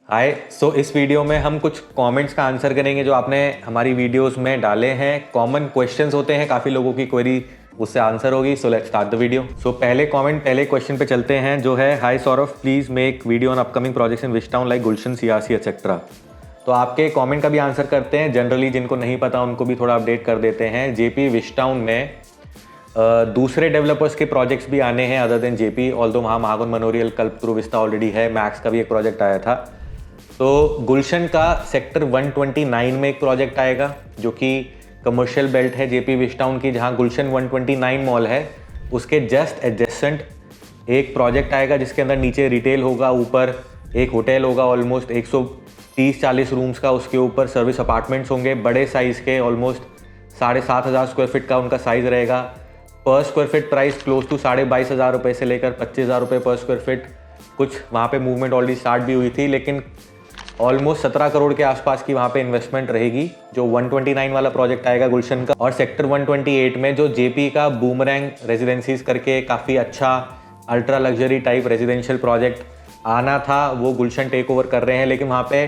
हाय। इस वीडियो में हम कुछ कमेंट्स का आंसर करेंगे जो आपने हमारी वीडियोस में डाले हैं। कॉमन क्वेश्चंस होते हैं, काफ़ी लोगों की क्वेरी उससे आंसर होगी। So let's start the video. पहले क्वेश्चन पे चलते हैं जो है, hi Saurabh, please make video on upcoming projects in which town like Gulshan, CRC etcetera. तो आपके कमेंट का भी आंसर करते हैं। जनरली जिनको नहीं पता उनको भी थोड़ा अपडेट कर देते हैं। जेपी विस्टाउन में दूसरे डेवलपर्स के प्रोजेक्ट्स भी आने हैं अदर देन जेपी। ऑल्दो वहाँ Mahagun Manorial, Kalpataru Vista already है। मैक्स का भी एक प्रोजेक्ट आया था। तो गुलशन का सेक्टर 129 में एक प्रोजेक्ट आएगा जो कि कमर्शियल बेल्ट है जेपी विस्टाउन की, जहां गुलशन 129 मॉल है उसके जस्ट एडजेसेंट एक प्रोजेक्ट आएगा जिसके अंदर नीचे रिटेल होगा, ऊपर एक होटल होगा ऑलमोस्ट 130-40 रूम्स का। उसके ऊपर सर्विस अपार्टमेंट्स होंगे बड़े साइज़ के, ऑलमोस्ट 7,500 स्क्वायर फीट का उनका साइज़ रहेगा। पर square feet price close to 22,500 रुपये से लेकर 25,000 रुपये पर स्क्वायर फीट। कुछ वहाँ पे मूवमेंट ऑलरेडी स्टार्ट भी हुई थी, लेकिन ऑलमोस्ट 17 करोड़ के आसपास की वहाँ पे इन्वेस्टमेंट रहेगी जो 129 वाला प्रोजेक्ट आएगा गुलशन का। और सेक्टर 128 में जो जेपी का बूमरैंग रेजिडेंसीज करके काफ़ी अच्छा ultra luxury type residential project आना था, वो गुलशन टेक ओवर कर रहे हैं। लेकिन वहाँ पे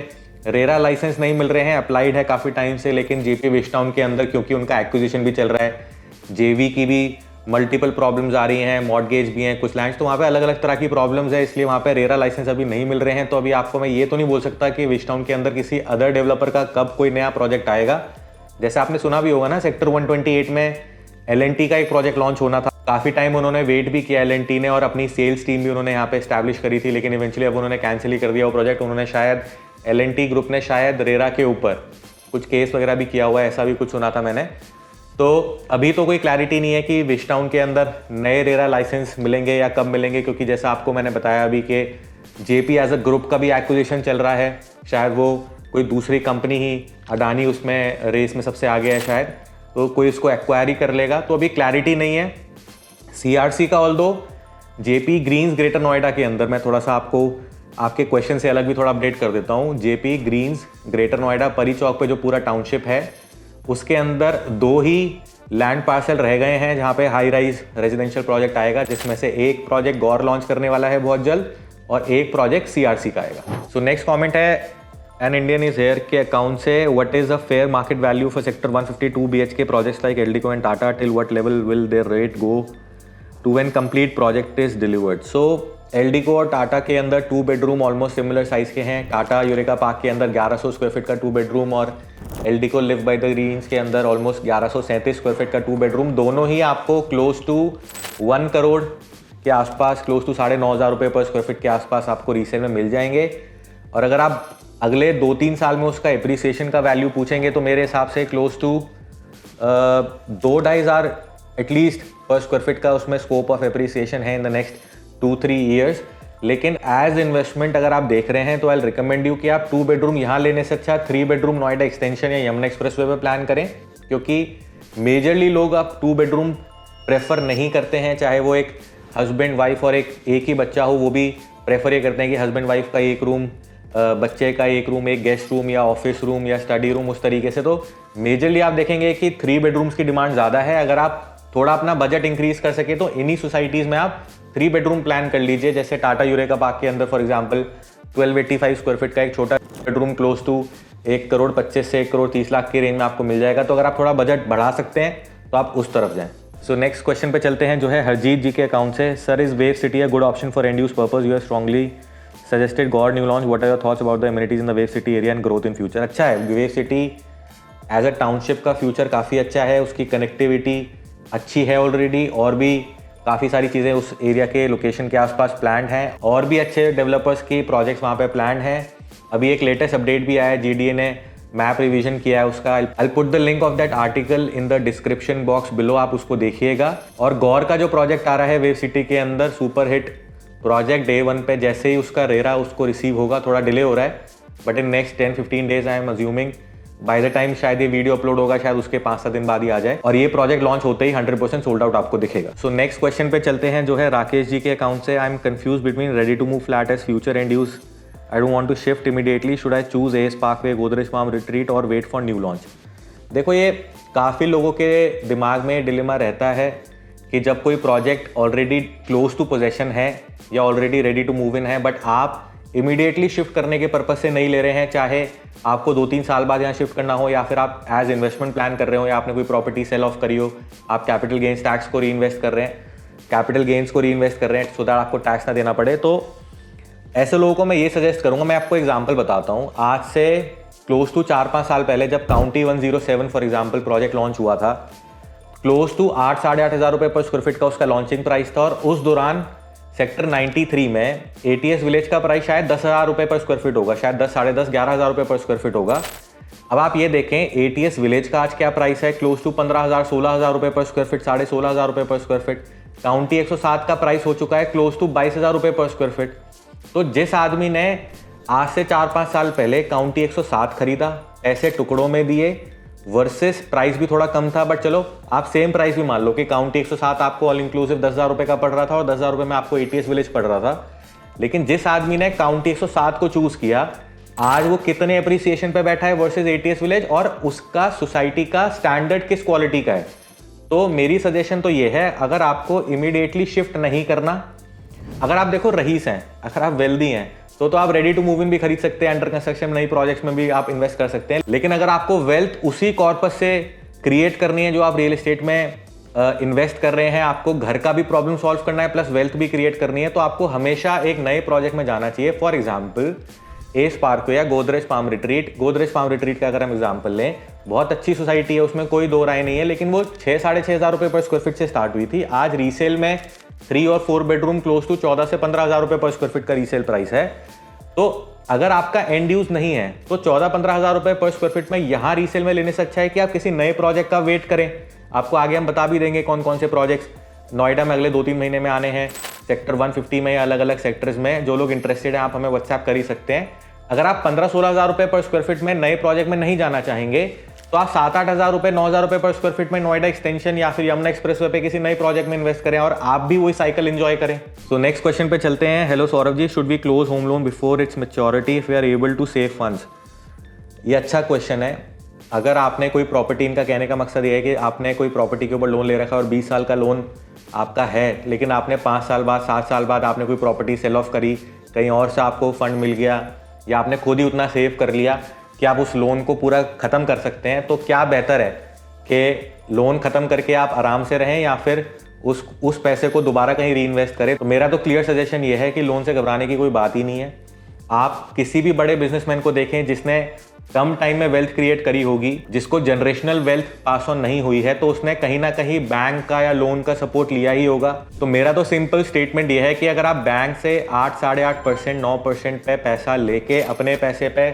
रेरा लाइसेंस नहीं मिल रहे हैं, अप्लाइड है काफ़ी टाइम से, लेकिन जेपी विस्टाउन के अंदर क्योंकि उनका एक्विजिशन भी चल रहा है, जेवी की भी मल्टीपल प्रॉब्लम्स आ रही हैं, मॉर्गेज भी हैं कुछ लैंड्स, तो वहाँ पे अलग अलग तरह की प्रॉब्लम्स है, इसलिए वहाँ पे रेरा लाइसेंस अभी नहीं मिल रहे हैं। तो अभी आपको मैं ये तो नहीं बोल सकता कि विस्टाउन के अंदर किसी अदर डेवलपर का कब कोई नया प्रोजेक्ट आएगा। जैसे आपने सुना भी होगा ना, सेक्टर 128 में एल&टी का एक प्रोजेक्ट लॉन्च होना था। काफ़ी टाइम उन्होंने वेट भी किया एल&टी ने, और अपनी सेल्स टीम भी उन्होंने यहाँ पे एस्टैब्लिश करी थी, लेकिन इवेंचुअली अब उन्होंने कैंसिल ही कर दिया वो प्रोजेक्ट। उन्होंने शायद एल&टी ग्रुप ने शायद रेरा के ऊपर कुछ केस वगैरह भी किया हुआ है, ऐसा भी कुछ सुना था मैंने। तो अभी तो कोई क्लैरिटी नहीं है कि विस्टाउन के अंदर नए रेरा लाइसेंस मिलेंगे या कब मिलेंगे, क्योंकि जैसा आपको मैंने बताया अभी कि जेपी एज अ ग्रुप का भी एक्विजिशन चल रहा है। शायद वो कोई दूसरी कंपनी ही, अडानी उसमें रेस में सबसे आगे है शायद, तो कोई इसको एक्वायरी कर लेगा। तो अभी क्लैरिटी नहीं है। सीआरसी का although JP Greens Greater Noida के अंदर, मैं थोड़ा सा आपको आपके क्वेश्चन से अलग भी थोड़ा अपडेट कर देता हूँ। जेपी ग्रीन्स ग्रेटर नोएडा परी चौक पे जो पूरा टाउनशिप है उसके अंदर 2 ही लैंड पार्सल रह गए हैं जहां पे हाई राइज रेजिडेंशियल प्रोजेक्ट आएगा, जिसमें से एक प्रोजेक्ट गौर लॉन्च करने वाला है बहुत जल्द और एक प्रोजेक्ट सीआरसी का आएगा। So next comment is an Indian is here के अकाउंट से, what is the fair market value for sector 152 BHK projects like Eldeco and Tata, till what level will their rate go to when complete project is delivered. So Eldeco और टाटा के अंदर 2 bedroom almost similar size के हैं। Tata eureka park के अंदर 1100 square feet का 2 bedroom और Eldeco Live by the Greens के अंदर ऑलमोस्ट 1137 स्क्वायर फीट का 2 बेडरूम। दोनों ही आपको क्लोज टू 1 करोड़ के आसपास, क्लोज टू 9,500 रुपये पर स्क्वायर फीट के आसपास आपको रीसेल में मिल जाएंगे। और अगर आप अगले 2-3 साल में उसका एप्रिसिएशन का वैल्यू पूछेंगे तो मेरे हिसाब से क्लोज टू 2-2.5 हज़ार एटलीस्ट पर स्क्वायर फीट का उसमें स्कोप ऑफ एप्रिसिएशन है इन द नेक्स्ट 2-3 ईयर्स। लेकिन एज इन्वेस्टमेंट अगर आप देख रहे हैं तो आई रिकमेंड यू कि आप 2 बेडरूम यहाँ लेने से अच्छा 3 बेडरूम नोएडा एक्सटेंशन या यमुना एक्सप्रेसवे पे प्लान करें, क्योंकि मेजरली लोग अब 2 बेडरूम प्रेफर नहीं करते हैं। चाहे वो एक हस्बैंड वाइफ और एक ही बच्चा हो, वो भी प्रेफर ये करते हैं कि हस्बैंड वाइफ का एक रूम, बच्चे का एक रूम, एक गेस्ट रूम या ऑफिस रूम या स्टडी रूम, उस तरीके से। तो मेजरली आप देखेंगे कि 3 बेडरूम्स की डिमांड ज़्यादा है। अगर आप थोड़ा अपना बजट इंक्रीज कर सके तो इन्हीं सोसाइटीज़ में आप 3 बेडरूम प्लान कर लीजिए। जैसे टाटा यूरेका पार्क के अंदर फॉर एग्जांपल 1285 स्क्वायर फीट का एक छोटा बेडरूम क्लोज टू 1 करोड़ 25 से 1 करोड़ 30 लाख की रेंज में आपको मिल जाएगा। तो अगर आप थोड़ा बजट बढ़ा सकते हैं तो आप उस तरफ जाएं। सो नेक्स्ट क्वेश्चन पे चलते हैं जो है हरजीत जी के अकाउंट से, sir is Wave City a good option for end use purpose, you have strongly suggested Gaur new launch, what are your thoughts about the amenities in the Wave City area and growth in future. अच्छा है, Wave City as a township का future काफ़ी अच्छा है, उसकी connectivity अच्छी है already, और भी काफ़ी सारी चीज़ें उस एरिया के लोकेशन के आसपास प्लान्ड हैं, और भी अच्छे डेवलपर्स की प्रोजेक्ट्स वहाँ पे प्लान्ड हैं। अभी एक लेटेस्ट अपडेट भी आया है, जीडीए ने मैप रिवीजन किया है उसका। I put the link of that article in the description box below, आप उसको देखिएगा। और गौर का जो प्रोजेक्ट आ रहा है वेव सिटी के अंदर, सुपर हिट प्रोजेक्ट, डे 1 पे जैसे ही उसका रेरा उसको रिसीव होगा, थोड़ा डिले हो रहा है but in next 10-15 days I am assuming, by the time शायद ये वीडियो अपलोड होगा शायद उसके 5-7 दिन बाद ही आ जाए, और ये प्रोजेक्ट लॉन्च होते ही 100% सोल्ड आउट आपको दिखेगा। सो नेक्स्ट क्वेश्चन पे चलते हैं जो है राकेश जी के अकाउंट से, I am confuse between ready to move flat as future end use, I don't want to shift immediately, should I choose Ace Parkway, Godrej Farm Retreat और वेट फॉर न्यू लॉन्च। देखो, ये काफ़ी लोगों के दिमाग में डिलेमा रहता है कि जब कोई project already close to possession है या already ready to move in है, बट आप इमीडिएटली शिफ्ट करने के पर्पज से नहीं ले रहे हैं, चाहे आपको 2-3 साल बाद यहाँ शिफ्ट करना हो, या फिर आप एज इन्वेस्टमेंट प्लान कर रहे हो, या आपने कोई प्रॉपर्टी सेल ऑफ करी हो, आप कैपिटल गेन्स टैक्स को री इन्वेस्ट कर रहे हैं, कैपिटल गेन्स को री इन्वेस्ट कर रहे हैं सो दैट आपको टैक्स ना देना पड़े। तो ऐसे लोगों को मैं ये सजेस्ट करूंगा, मैं आपको एग्जांपल बताता हूँ। आज से क्लोज टू 4-5 साल पहले जब county 107 for example project launch हुआ था, क्लोज टू 8-8.5 हज़ार रुपये पर स्क्वायर फीट का उसका लॉन्चिंग प्राइस था, और उस दौरान सेक्टर 93 में एटीएस विलेज का प्राइस शायद 10,000 रुपये पर स्क्वायर फीट होगा, शायद 10, 10.5, 11,000 रुपये पर स्क्वायर फीट होगा। अब आप ये देखें एटीएस विलेज का आज क्या प्राइस है, क्लोज टू 15,000, 16,000 रुपये पर स्क्वायर फीट, 16,500 रुपये पर स्क्वायर फीट। काउंटी 107 का प्राइस हो चुका है क्लोज टू 22,000 रुपये पर स्क्वायर फीट। तो जिस आदमी ने आज से 4-5 साल पहले काउंटी 107 खरीदा, ऐसे टुकड़ों में दिए, वर्सेस प्राइस भी थोड़ा कम था, बट चलो आप सेम प्राइस भी मान लो कि काउंटी 107 आपको ऑल इंक्लूसिव 10,000 रुपये का पड़ रहा था और 10,000 रुपये में आपको एटीएस विलेज पड़ रहा था, लेकिन जिस आदमी ने काउंटी 107 को चूज किया, आज वो कितने अप्रिसिएशन पे बैठा है वर्सेस एटीएस विलेज, और उसका सोसाइटी का स्टैंडर्ड किस क्वालिटी का है। तो मेरी सजेशन तो ये है, अगर आपको इमीडिएटली शिफ्ट नहीं करना, अगर आप देखो रईस हैं, अगर आप वेल्दी हैं, तो आप रेडी टू मूव इन भी खरीद सकते हैं, अंडर कंस्ट्रक्शन नई प्रोजेक्ट्स में भी आप इन्वेस्ट कर सकते हैं। लेकिन अगर आपको वेल्थ उसी कॉर्पस से क्रिएट करनी है जो आप रियल एस्टेट में इन्वेस्ट कर रहे हैं, आपको घर का भी प्रॉब्लम सॉल्व करना है प्लस वेल्थ भी क्रिएट करनी है, तो आपको हमेशा एक नए प्रोजेक्ट में जाना चाहिए। फॉर एग्जाम्पल एस पार्क या Godrej Farm Retreat. Godrej Farm Retreat का अगर हम एग्जाम्पल लें, बहुत अच्छी सोसाइटी है, उसमें कोई दो राय नहीं है, लेकिन वो 6-6.5 हज़ार रुपये पर स्क्वायर फीट से स्टार्ट हुई थी। आज रीसेल में 3 और 4 बेडरूम क्लोज टू 14 से 15 हज़ार रुपये पर स्क्वायर फीट का रीसेल प्राइस है। तो अगर आपका एंड यूज नहीं है तो 14-15 हज़ार रुपये पर स्क्वायर फीट में यहाँ रीसेल में लेने से अच्छा है कि आप किसी नए प्रोजेक्ट का वेट करें। आपको आगे हम बता भी देंगे कौन कौन से प्रोजेक्ट्स नोएडा में अगले 2-3 महीने में आने हैं, सेक्टर 150 में या अलग अलग सेक्टर्स में। जो लोग इंटरेस्टेड हैं आप हमें व्हाट्सएप कर ही सकते हैं। अगर आप 15-16 हज़ार रुपये पर स्क्वायर फीट में नए प्रोजेक्ट में नहीं जाना चाहेंगे तो आप 7-8 हज़ार रुपये, 9 हज़ार रुपये पर स्क्वायर फीट में नोएडा एक्सटेंशन या फिर यमुना एक्सप्रेसवे पे किसी नए प्रोजेक्ट में इन्वेस्ट करें और आप भी वही साइकिल एंजॉय करें। सो नेक्स्ट क्वेश्चन पे चलते हैं। Hello Saurabh ji, should we close home loan before its maturity if we are able to save funds? ये अच्छा क्वेश्चन है। अगर आपने कोई प्रॉपर्टी, इनका कहने का मकसद ये है कि आपने कोई प्रॉपर्टी के ऊपर लोन ले रखा है और 20 साल का लोन आपका है, लेकिन आपने 5 साल बाद, 7 साल बाद आपने कोई प्रॉपर्टी सेल ऑफ करी, कहीं और से आपको फंड मिल गया या आपने खुद ही उतना सेव कर लिया कि आप उस लोन को पूरा ख़त्म कर सकते हैं, तो क्या बेहतर है कि लोन ख़त्म करके आप आराम से रहें या फिर उस पैसे को दोबारा कहीं री इन्वेस्ट करें? तो मेरा तो क्लियर सजेशन ये है कि लोन से घबराने की कोई बात ही नहीं है। आप किसी भी बड़े बिजनेसमैन को देखें जिसने कम टाइम में वेल्थ क्रिएट करी होगी, जिसको जनरेशनल वेल्थ पास ऑन नहीं हुई है, तो उसने कहीं ना कहीं बैंक का या लोन का सपोर्ट लिया ही होगा। तो मेरा तो सिंपल स्टेटमेंट ये है कि अगर आप बैंक से 8, 8.5%, 9% पे पैसा लेके अपने पैसे पे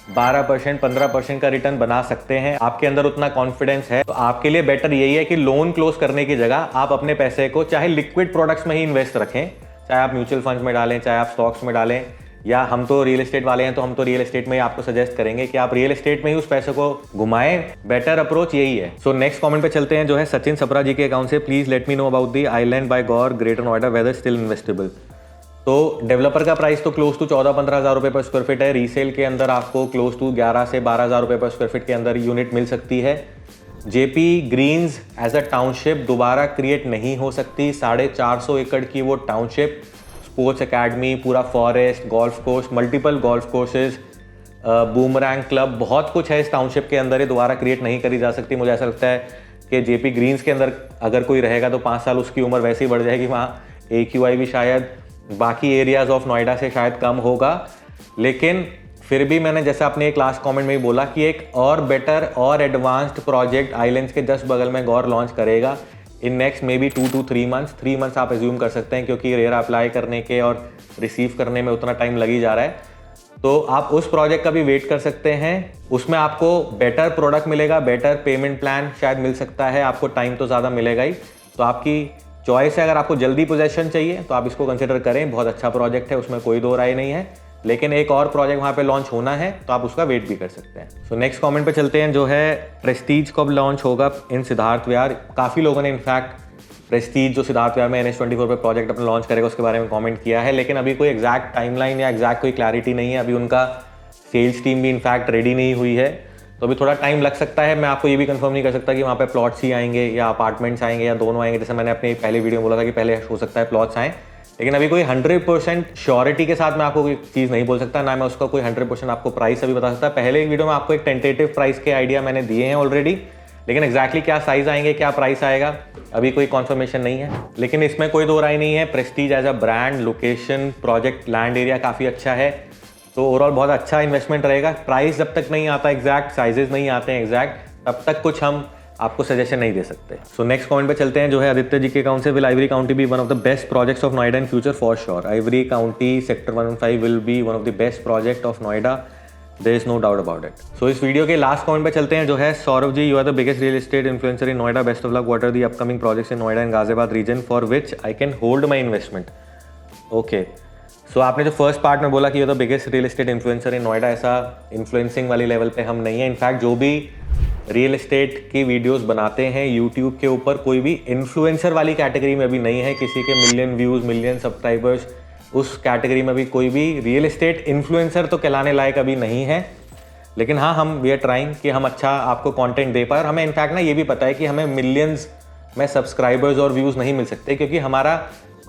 12%, 15% का रिटर्न बना सकते हैं, आपके अंदर उतना कॉन्फिडेंस है, तो आपके लिए बेटर यही है कि लोन क्लोज करने की जगह आप अपने पैसे को चाहे लिक्विड प्रोडक्ट्स में ही इन्वेस्ट रखें, चाहे आप म्यूचुअल फंड्स में डालें, चाहे आप स्टॉक्स में डालें, या हम तो रियल एस्टेट वाले हैं तो हम तो रियल एस्टेट में ही आपको सजेस्ट करेंगे कि आप रियल एस्टेट में ही उस पैसे को घुमाएं। बेटर अप्रोच यही है। सो नेक्स्ट कमेंट पे चलते हैं जो है सचिन सपरा जी के अकाउंट से। Please let me know about the Island by Gaur Greater Noida, whether still investable? तो डेवलपर का प्राइस तो क्लोज टू 14-15 हज़ार रुपये पर स्क्वायर फीट है। रीसेल के अंदर आपको क्लोज टू 11 से 12 हज़ार रुपये पर स्क्वायर फीट के अंदर यूनिट मिल सकती है। JP Greens as a township दोबारा क्रिएट नहीं हो सकती। 450 एकड़ की वो टाउनशिप, स्पोर्ट्स एकेडमी, पूरा forest, golf course, multiple golf courses, boomerang club, बहुत कुछ है इस टाउनशिप के अंदर, ये दोबारा क्रिएट नहीं करी जा सकती। मुझे ऐसा लगता है कि जेपी ग्रीन्स के अंदर अगर कोई रहेगा तो 5 साल उसकी उम्र वैसे ही बढ़ जाएगी। वहाँ AQI भी शायद बाकी एरियाज ऑफ नोएडा से शायद कम होगा, लेकिन फिर भी मैंने जैसे अपने एक लास्ट कमेंट में ही बोला कि एक और बेटर और एडवांस्ड प्रोजेक्ट आइलैंड्स के जस्ट बगल में गौर लॉन्च करेगा in next may be 2 to 3 months। 3 months आप एज्यूम कर सकते हैं, क्योंकि रेयर अप्लाई करने के और रिसीव करने में उतना टाइम लग ही जा रहा है। तो आप उस प्रोजेक्ट का भी वेट कर सकते हैं। उसमें आपको बेटर प्रोडक्ट मिलेगा, बेटर पेमेंट प्लान शायद मिल सकता है, आपको टाइम तो ज़्यादा मिलेगा ही। तो आपकी चॉइस है। अगर आपको जल्दी पोजेशन चाहिए तो आप इसको कंसिडर करें, बहुत अच्छा प्रोजेक्ट है, उसमें कोई दो राय नहीं है। लेकिन एक और प्रोजेक्ट वहाँ पे लॉन्च होना है तो आप उसका वेट भी कर सकते हैं। सो नेक्स्ट कमेंट पे चलते हैं जो है प्रेस्टीज कब लॉन्च होगा इन सिद्धार्थ विहार। काफ़ी लोगों ने इनफैक्ट प्रेस्टीज जो सिद्धार्थ विहार में NH24 पे प्रोजेक्ट अपना लॉन्च करेगा उसके बारे में कमेंट किया है, लेकिन अभी कोई एग्जैक्ट टाइमलाइन या एग्जैक्ट कोई क्लैरिटी नहीं है। अभी उनका सेल्स टीम भी इनफैक्ट रेडी नहीं हुई है, तो अभी थोड़ा टाइम लग सकता है। मैं आपको ये भी कंफर्म नहीं कर सकता कि वहाँ पे प्लॉट्स ही आएंगे या अपार्टमेंट्स आएंगे या दोनों आएंगे। जैसे मैंने अपनी पहले वीडियो में बोला था कि पहले हो सकता है प्लॉट्स आएँ, लेकिन अभी कोई 100% श्योरिटी के साथ मैं आपको कोई चीज़ नहीं बोल सकता, ना मैं उसका कोई 100% आपको प्राइस अभी बता सकता। पहले एक वीडियो में आपको एक टेंटेटिव प्राइस के आइडिया मैंने दिए हैं ऑलरेडी, लेकिन एग्जैक्टली क्या साइज आएंगे, क्या प्राइस आएगा, अभी कोई कॉन्फर्मेशन नहीं है। लेकिन इसमें कोई दो राय नहीं है, Prestige as a brand, location, project, land area काफ़ी अच्छा है, तो ओवरऑल बहुत अच्छा इन्वेस्टमेंट रहेगा। प्राइस जब तक नहीं आता एग्जैक्ट, साइजेस नहीं आते हैं एग्जैक्ट, तब तक कुछ हम आपको सजेशन नहीं दे सकते। सो नेक्स्ट कमेंट पे चलते हैं, जो है आदित्य जी के अकाउंट से, will ivory county be one of the best projects of Noida in future? For sure, ivory county sector 115 will be one of the best project of Noida, there is no doubt about it. So इस video के last comment पे चलते हैं, जो है Saurabh ji, you are the biggest real estate influencer in Noida, best of luck, what are the upcoming projects in Noida and Ghaziabad region for which I can hold my investment? Okay, so आपने जो first part में बोला कि you are the biggest real estate influencer in Noida, ऐसा influencing वाली level पे हम नहीं है। इनफैक्ट जो भी रियल एस्टेट की वीडियोस बनाते हैं यूट्यूब के ऊपर, कोई भी इन्फ्लुएंसर वाली कैटेगरी में अभी नहीं है, किसी के मिलियन व्यूज़, मिलियन सब्सक्राइबर्स, उस कैटेगरी में भी कोई भी रियल एस्टेट इन्फ्लुएंसर तो कहलाने लायक अभी नहीं है। लेकिन हाँ, हम वी आर ट्राइंग कि हम अच्छा आपको कंटेंट दे पाए, और हमें इनफैक्ट ना ये भी पता है कि हमें मिलियंस में सब्सक्राइबर्स और व्यूज़ नहीं मिल सकते, क्योंकि हमारा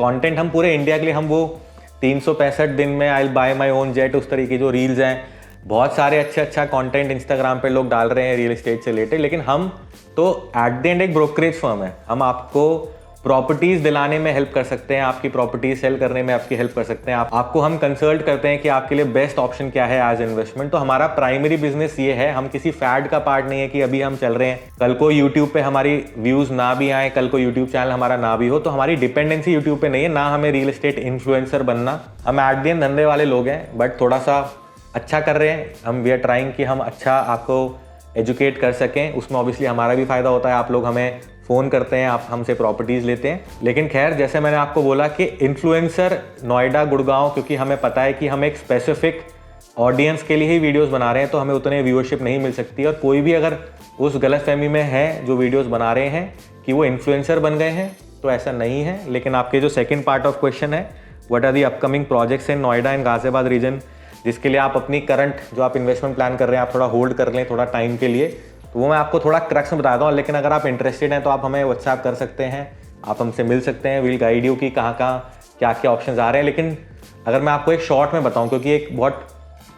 कंटेंट हम पूरे इंडिया के लिए, हम वो 365 दिन में आई बाय माई ओन जेट, उस तरीके जो रील्स हैं, बहुत सारे अच्छा कंटेंट इंस्टाग्राम पे लोग डाल रहे हैं रियल एस्टेट से रिलेटेड, लेकिन हम तो एट द एंड एक ब्रोकरेज फर्म है। हम आपको प्रॉपर्टीज दिलाने में हेल्प कर सकते हैं, आपकी प्रॉपर्टीज सेल करने में आपकी हेल्प कर सकते हैं, आपको हम कंसल्ट करते हैं कि आपके लिए बेस्ट ऑप्शन क्या है एज इन्वेस्टमेंट। तो हमारा प्राइमरी बिजनेस ये है, हम किसी फैड का पार्ट नहीं है कि अभी हम चल रहे हैं, कल को यूट्यूब पे हमारी व्यूज ना भी आए, कल को यूट्यूब चैनल हमारा ना भी हो, तो हमारी डिपेंडेंसी यूट्यूब पे नहीं है, ना हमें रियल एस्टेट इन्फ्लुएंसर बनना। हम एट द एंड धंधे वाले लोग हैं, बट थोड़ा सा अच्छा कर रहे हैं हम, वी आर ट्राइंग कि हम अच्छा आपको एजुकेट कर सकें, उसमें ऑब्वियसली हमारा भी फ़ायदा होता है। आप लोग हमें फ़ोन करते हैं, आप हमसे प्रॉपर्टीज़ लेते हैं। लेकिन खैर, जैसे मैंने आपको बोला कि इन्फ्लुएंसर नोएडा, गुड़गांव, क्योंकि हमें पता है कि हम एक स्पेसिफिक ऑडियंस के लिए ही वीडियोस बना रहे हैं, तो हमें उतने व्यूअरशिप नहीं मिल सकती। और कोई भी अगर उस गलतफहमी में है जो वीडियोज़ बना रहे हैं कि वो इन्फ्लुएंसर बन गए हैं, तो ऐसा नहीं है। लेकिन आपके जो सेकेंड पार्ट ऑफ क्वेश्चन है, what are the upcoming projects in Noida and Ghaziabad region, जिसके लिए आप अपनी करंट जो आप इन्वेस्टमेंट प्लान कर रहे हैं, आप थोड़ा होल्ड कर लें थोड़ा टाइम के लिए, तो वो मैं आपको थोड़ा क्रक्स में बताता हूँ। लेकिन अगर आप इंटरेस्टेड हैं तो आप हमें व्हाट्सएप कर सकते हैं, आप हमसे मिल सकते हैं, विल गाइड यू कि कहाँ क्या क्या ऑप्शंस आ रहे हैं। लेकिन अगर मैं आपको एक शॉर्ट में बताऊँ, क्योंकि एक बहुत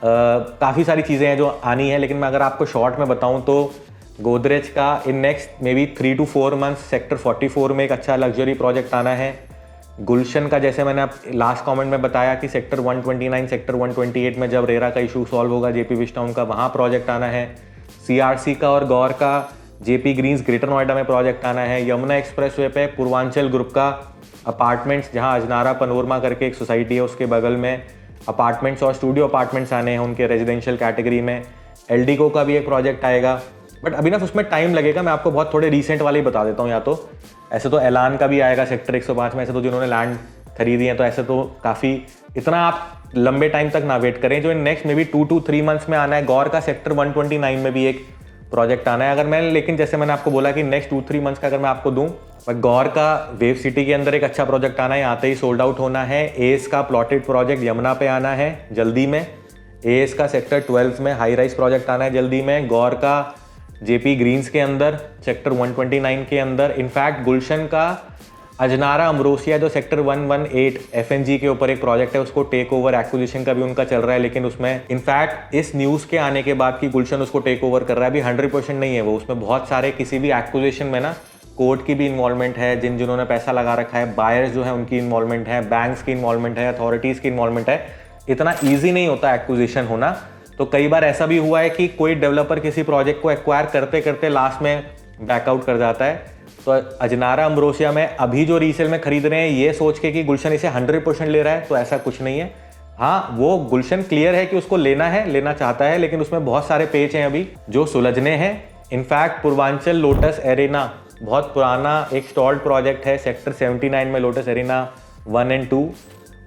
काफ़ी सारी चीज़ें हैं जो आनी है, लेकिन मैं अगर आपको शॉर्ट में बताऊँ तो गोदरेज का in next may be 3 to 4 months sector 44 में एक अच्छा लग्जरी प्रोजेक्ट आना है। गुलशन का, जैसे मैंने लास्ट कमेंट में बताया कि सेक्टर 129, सेक्टर 128 में जब रेरा का इशू सॉल्व होगा, जेपी विस्टाउन का, वहाँ प्रोजेक्ट आना है। सीआरसी का और गौर का जेपी ग्रीन्स ग्रेटर नोएडा में प्रोजेक्ट आना है। यमुना एक्सप्रेसवे पे पूर्वांचल ग्रुप का अपार्टमेंट्स, जहाँ अजनारा पनोरमा करके एक सोसाइटी है, उसके बगल में अपार्टमेंट्स और स्टूडियो अपार्टमेंट्स आने हैं उनके रेजिडेंशियल कैटेगरी में। एलडीको का भी एक प्रोजेक्ट आएगा, बट अभी ना उसमें टाइम लगेगा। मैं आपको बहुत थोड़े रिसेंट वाले ही बता देता हूँ। या तो ऐसे तो ऐलान का भी आएगा सेक्टर 105 में, ऐसे तो जिन्होंने लैंड खरीदी है, तो ऐसे तो काफ़ी, इतना आप लंबे टाइम तक ना वेट करें। जो next may be 2 to 3 months में आना है, गौर का सेक्टर 129 में भी एक प्रोजेक्ट आना है। अगर मैं, लेकिन जैसे मैंने आपको बोला कि नेक्स्ट 2-3 मंथ्स का अगर मैं आपको दूं, गौर का वेव सिटी के अंदर एक अच्छा प्रोजेक्ट आना है, आते ही सोल्ड आउट होना है। एएस का प्लॉटेड प्रोजेक्ट यमुना पे आना है जल्दी में। एएस का सेक्टर 12 में हाई राइज प्रोजेक्ट आना है जल्दी में। गौर का जेपी ग्रीन्स के अंदर सेक्टर 129 के अंदर। इनफैक्ट गुलशन का अजनारा अमरोसिया जो सेक्टर 118 एफएनजी के ऊपर एक प्रोजेक्ट है, उसको टेक ओवर एक्विजिशन का भी उनका चल रहा है। लेकिन उसमें इनफैक्ट इस न्यूज़ के आने के बाद कि गुलशन उसको टेक ओवर कर रहा है, अभी 100% नहीं है वो। उसमें बहुत सारे किसी भी एक्विजिशन में ना कोर्ट की भी इन्वॉल्वमेंट है, जिन्होंने पैसा लगा रखा है, बायर्स जो है उनकी इन्वॉल्वमेंट है, बैंक्स की इन्वॉल्वमेंट है, अथॉरिटीज़ की इन्वॉल्वमेंट है। इतना ईजी नहीं होता एक्विजिशन होना। तो कई बार ऐसा भी हुआ है कि कोई डेवलपर किसी प्रोजेक्ट को एक्वायर करते करते लास्ट में बैकआउट कर जाता है। तो अजनारा अमरोसिया में अभी जो रीसेल में खरीद रहे हैं, ये सोच के कि गुलशन इसे 100% ले रहा है, तो ऐसा कुछ नहीं है। हाँ, वो गुलशन क्लियर है कि उसको लेना चाहता है, लेकिन उसमें बहुत सारे पेच हैं अभी जो सुलझने हैं। इनफैक्ट पूर्वांचल लोटस एरेना बहुत पुराना एक स्टॉल्ड प्रोजेक्ट है, सेक्टर 79 में लोटस एरेना 1 and 2,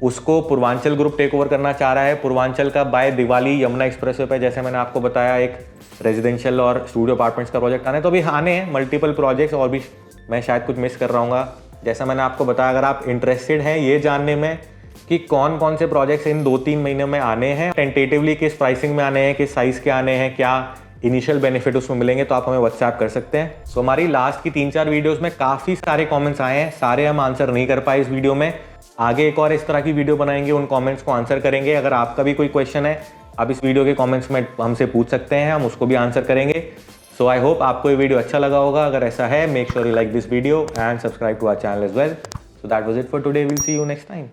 उसको पूर्वांचल ग्रुप टेक ओवर करना चाह रहा है। पूर्वांचल का बाय दिवाली यमुना एक्सप्रेसवे पे, जैसे मैंने आपको बताया, एक रेजिडेंशियल और स्टूडियो अपार्टमेंट्स का प्रोजेक्ट आने, तो अभी आने हैं मल्टीपल प्रोजेक्ट्स, और भी मैं शायद कुछ मिस कर रहा हूँ। जैसा मैंने आपको बताया, अगर आप इंटरेस्टेड हैं ये जानने में कि कौन कौन से प्रोजेक्ट्स इन 2-3 महीने में आने हैं, टेंटेटिवली किस प्राइसिंग में आने हैं, किस साइज़ के आने हैं, क्या इनिशियल बेनिफिट उसमें मिलेंगे, तो आप हमें व्हाट्सएप कर सकते हैं। सो हमारी लास्ट की 3-4 वीडियोस में काफ़ी सारे कमेंट्स आए हैं, सारे हम आंसर नहीं कर पाए इस वीडियो में। आगे एक और इस तरह की वीडियो बनाएंगे, उन कमेंट्स को आंसर करेंगे। अगर आपका भी कोई क्वेश्चन है आप इस वीडियो के कमेंट्स में हमसे पूछ सकते हैं, हम उसको भी आंसर करेंगे। सो आई होप आपको ये वीडियो अच्छा लगा होगा। अगर ऐसा है, make sure you like this video and subscribe to our channel as well. So that was it for today, will see you next time.